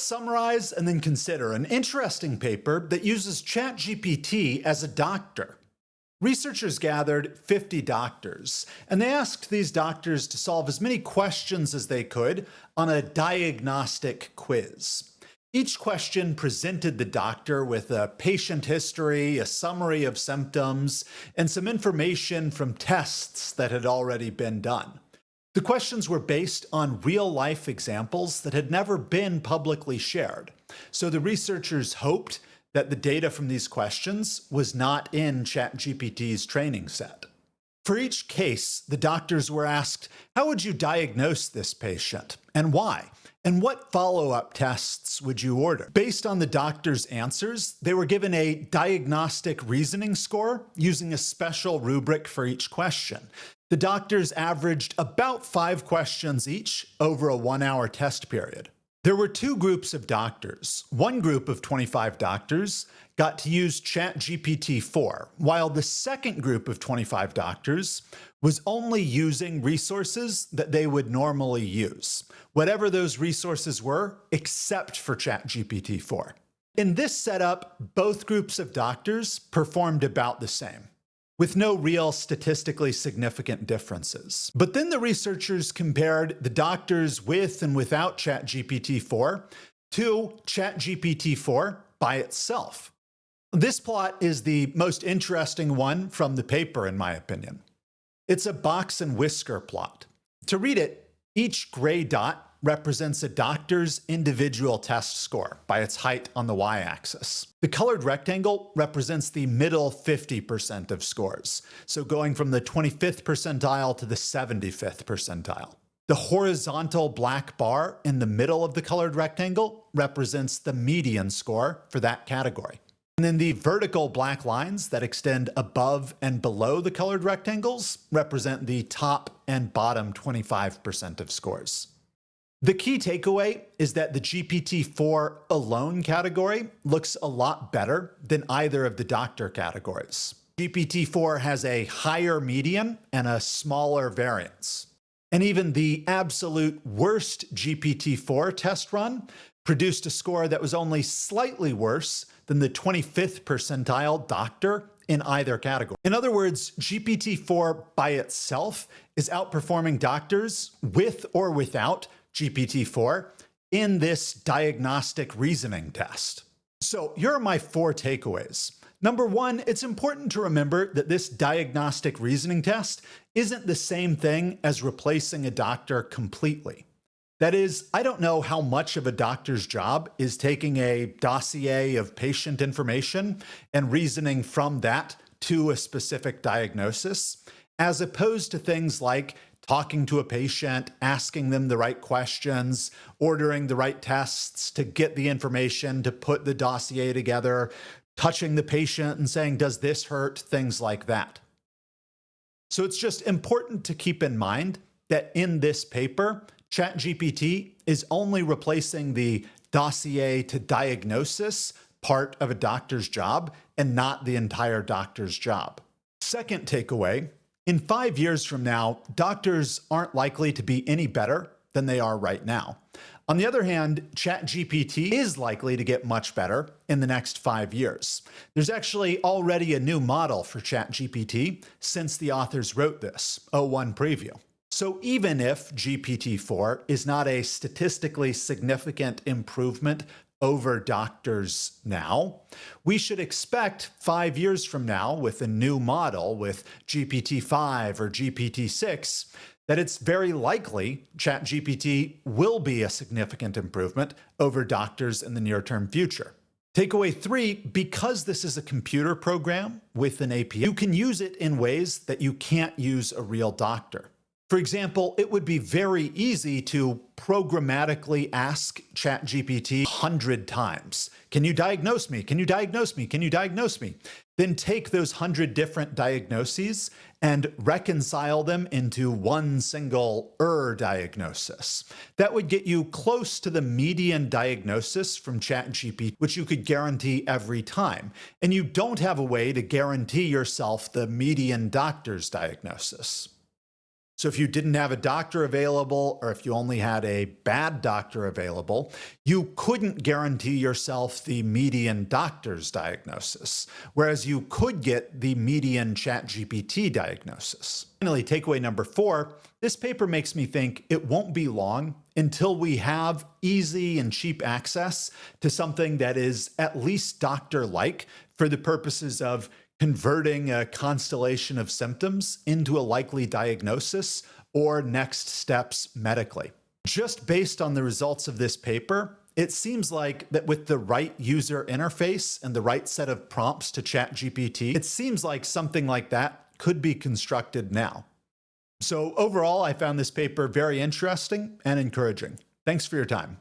summarize and then consider an interesting paper that uses ChatGPT as a doctor. Researchers gathered 50 doctors, and they asked these doctors to solve as many questions as they could on a diagnostic quiz. Each question presented the doctor with a patient history, a summary of symptoms, and some information from tests that had already been done. The questions were based on real-life examples that had never been publicly shared, so the researchers hoped that the data from these questions was not in ChatGPT's training set. For each case, the doctors were asked, how would you diagnose this patient, and why? And what follow-up tests would you order? Based on the doctor's answers, they were given a diagnostic reasoning score using a special rubric for each question. The doctors averaged about 5 questions each over a 1-hour test period. There were 2 groups of doctors. One group of 25 doctors got to use ChatGPT-4, while the second group of 25 doctors was only using resources that they would normally use, whatever those resources were, except for ChatGPT-4. In this setup, both groups of doctors performed about the same, with no real statistically significant differences. But then the researchers compared the doctors with and without ChatGPT-4 to ChatGPT-4 by itself. This plot is the most interesting one from the paper, in my opinion. It's a box and whisker plot. To read it, each gray dot represents a doctor's individual test score by its height on the y-axis. The colored rectangle represents the middle 50% of scores, so going from the 25th percentile to the 75th percentile. The horizontal black bar in the middle of the colored rectangle represents the median score for that category. And then the vertical black lines that extend above and below the colored rectangles represent the top and bottom 25% of scores. The key takeaway is that the GPT-4 alone category looks a lot better than either of the doctor categories. GPT-4 has a higher median and a smaller variance. And even the absolute worst GPT-4 test run produced a score that was only slightly worse than the 25th percentile doctor in either category. In other words, GPT-4 by itself is outperforming doctors with or without GPT-4 in this diagnostic reasoning test. So here are my 4 takeaways. Number 1, it's important to remember that this diagnostic reasoning test isn't the same thing as replacing a doctor completely. That is, I don't know how much of a doctor's job is taking a dossier of patient information and reasoning from that to a specific diagnosis, as opposed to things like talking to a patient, asking them the right questions, ordering the right tests to get the information to put the dossier together, touching the patient and saying, does this hurt? Things like that. So it's just important to keep in mind that in this paper, ChatGPT is only replacing the dossier to diagnosis part of a doctor's job and not the entire doctor's job. Second takeaway, in 5 years from now, doctors aren't likely to be any better than they are right now. On the other hand, ChatGPT is likely to get much better in the next 5 years. There's actually already a new model for ChatGPT since the authors wrote this, o1 preview. So even if GPT-4 is not a statistically significant improvement over doctors now, we should expect 5 years from now with a new model with GPT-5 or GPT-6 that it's very likely ChatGPT will be a significant improvement over doctors in the near-term future. Takeaway 3, because this is a computer program with an API, you can use it in ways that you can't use a real doctor. For example, it would be very easy to programmatically ask ChatGPT 100 times, can you diagnose me? Can you diagnose me? Can you diagnose me? Then take those 100 different diagnoses and reconcile them into one single diagnosis. That would get you close to the median diagnosis from ChatGPT, which you could guarantee every time. And you don't have a way to guarantee yourself the median doctor's diagnosis. So if you didn't have a doctor available, or if you only had a bad doctor available, you couldn't guarantee yourself the median doctor's diagnosis, whereas you could get the median ChatGPT diagnosis. Finally, takeaway number 4, this paper makes me think it won't be long until we have easy and cheap access to something that is at least doctor-like for the purposes of converting a constellation of symptoms into a likely diagnosis or next steps medically. Just based on the results of this paper, it seems like that with the right user interface and the right set of prompts to ChatGPT, it seems like something like that could be constructed now. So overall, I found this paper very interesting and encouraging. Thanks for your time.